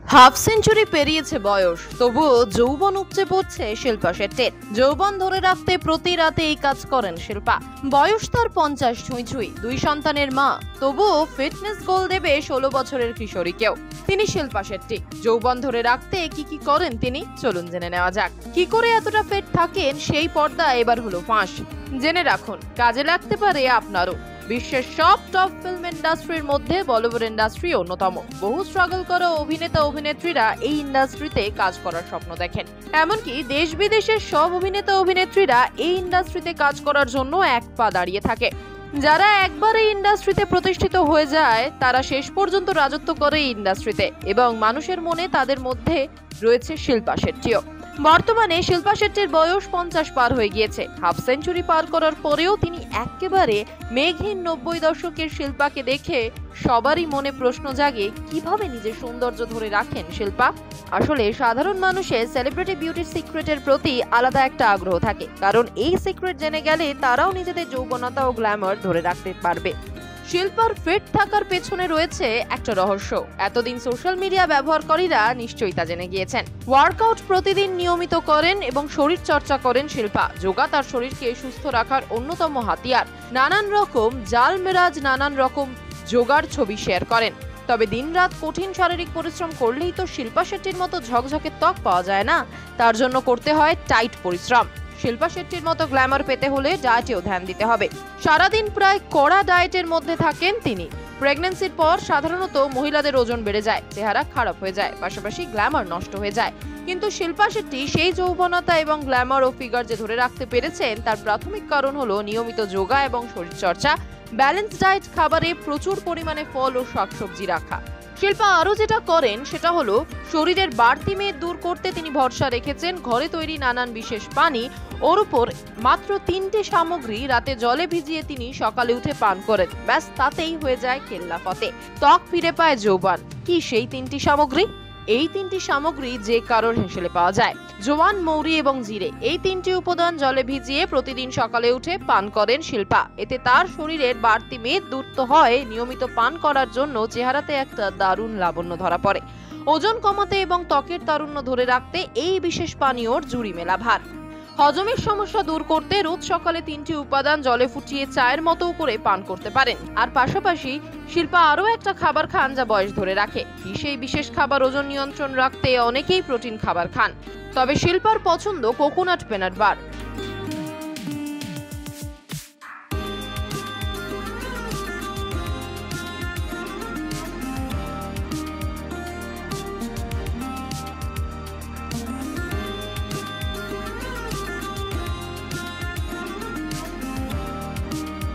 Half century পেরিয়েছে বয়স, তবুও যৌবন উপচে পড়ছে শিল্পা শেট্টির। যৌবন ধরে রাখতে প্রতি রাতে এই কাজ করেন শিল্পা। বয়স তার 50 ছুঁই ছুঁই, 2 সন্তানের মা, তবুও ফিটনেস গোল দেবে 16 বছরের কিশোরীকেও। তিনি শিল্পা শেট্টি। যৌবন ধরে রাখতে কি কি করেন তিনি, চলুন জেনে নেওয়া যাক। কি করে এতটা ফিট থাকেন সেই পর্দা এবার হলো ফাঁস। জেনে রাখুন, কাজে লাগতে পারে আপনারও। বিশ্বের সব টপ ফিল্ম ইন্ডাস্ট্রির মধ্যে বলিউড ইন্ডাস্ট্রি অন্যতম। বহু স্ট্রাগল করা অভিনেতা অভিনেত্রীরা এই ইন্ডাস্ট্রিতে কাজ করার স্বপ্ন দেখেন। এমনকি দেশ বিদেশের সব অভিনেতা অভিনেত্রীরা এই ইন্ডাস্ট্রিতে কাজ করার জন্য এক পা দাঁড়িয়ে থাকে। যারা একবার এই ইন্ডাস্ট্রিতে প্রতিষ্ঠিত হয়ে যায় তারা শেষ পর্যন্ত রাজত্ব করে এই ইন্ডাস্ট্রিতে, এবং মানুষের মনে তাদের মধ্যে রয়েছে শিল্পা শেট্টিও। বর্তমানে শিল্পা শেট্টির বয়স 50 পার হয়ে গিয়েছে। হাফ সেঞ্চুরি পার করার পরেও তিনি একেবারে মেঘহীন 90 দশকের শিল্পাকে দেখে সবারই মনে প্রশ্ন জাগে, কিভাবে নিজের সৌন্দর্য ধরে রাখেন শিল্পা। আসলে সাধারণ মানুষের সেলিব্রিটি বিউটির সিক্রেটের প্রতি আলাদা একটা আগ্রহ থাকে, কারণ এই সিক্রেট জেনে গেলে তারাও নিজেদের যৌবনতা ও গ্ল্যামার ধরে রাখতে পারবে। শিল্পার ফিট থাকার পেছনে রয়েছে একটা রহস্য। এতদিন সোশ্যাল মিডিয়া ব্যবহারকারীরা নিশ্চয়ই তা জেনে গিয়েছেন। ওয়ার্কআউট প্রতিদিন নিয়মিত করেন এবং শরীর চর্চা করেন শিল্পা। যোগা তার শরীরকে সুস্থ রাখার অন্যতম হাতিয়ার। নানান রকম জাল মেরাজ, নানান রকম যোগার ছবি শেয়ার করেন। তবে দিনরাত কঠিন শারীরিক পরিশ্রম করলেই তো শিল্পা শেট্টির মতো ঝকঝকে ত্বক পাওয়া যায় না। তার জন্য করতে হয় টাইট পরিশ্রম। শিল্পা শেট্টির মতো গ্ল্যামার পেতে হলে ডায়েটেও ধ্যান দিতে হবে। সারাদিন প্রায় কড়া ডায়েটের মধ্যে থাকেন তিনি। প্রেগন্যান্সির পর সাধারণত মহিলাদের ওজন বেড়ে যায়, চেহারা খারাপ হয়ে যায়, পাশাপাশি গ্ল্যামার নষ্ট হয়ে যায়। কিন্তু শিল্পা শেট্টি সেই যৌবনতা এবং গ্ল্যামার ও ফিগার যে ধরে রাখতে পেরেছেন তার প্রাথমিক কারণ হলো নিয়মিত যোগা এবং শরীরচর্চা, ব্যালেন্স ডায়েট, খাবারে প্রচুর পরিমাণে ফল ও শাকসবজি রাখা। শিল্পা আরো যেটা করেন সেটা হলো শরীরের বাড়তি মেদ দূর করতে তিনি ভরসা রেখেছেন ঘরে তৈরি নানান বিশেষ পানি। ওর উপর মাত্র 3টে সামগ্রী রাতে জলে ভিজিয়ে তিনি সকালে উঠে পান করেন। ব্যাস, তাতেই হয়ে যায় কেল্লা ফতে, ত্বক ফিরে পায় যৌবন। কি সেই 3টি সামগ্রী? এই 3টি সামগ্রী যে কারোর হেসেলে পাওয়া যায়। জোয়ান, মৌরি এবং জিরে, এই 3টি উপাদান জলে ভিজিয়ে প্রতিদিন সকালে উঠে পান করেন শিল্পা। এতে তার শরীরের বাড়তি মেদ দূর তো হয়, নিয়মিত পান করার জন্য চেহারাতে একটা দারুণ লাবণ্য ধরা পড়ে। ওজন কমাতে এবং ত্বকের তারুণ্য ধরে রাখতে এই বিশেষ পানীয়র জুড়ি মেলা ভার। হজমের সমস্যা দূর করতে রোজ সকালে 3টি উপাদান জলে ফুটিয়ে চায়ের মতো করে পান করতে পারেন। আর পাশাপাশি শিল্পা আরো একটা খাবার খান যা বয়স ধরে রাখে। সেই বিশেষ খাবার ওজন নিয়ন্ত্রণ রাখতে অনেকেই প্রোটিন খাবার খান, তবে শিল্পার পছন্দ কোকোনাট পিনাট বার।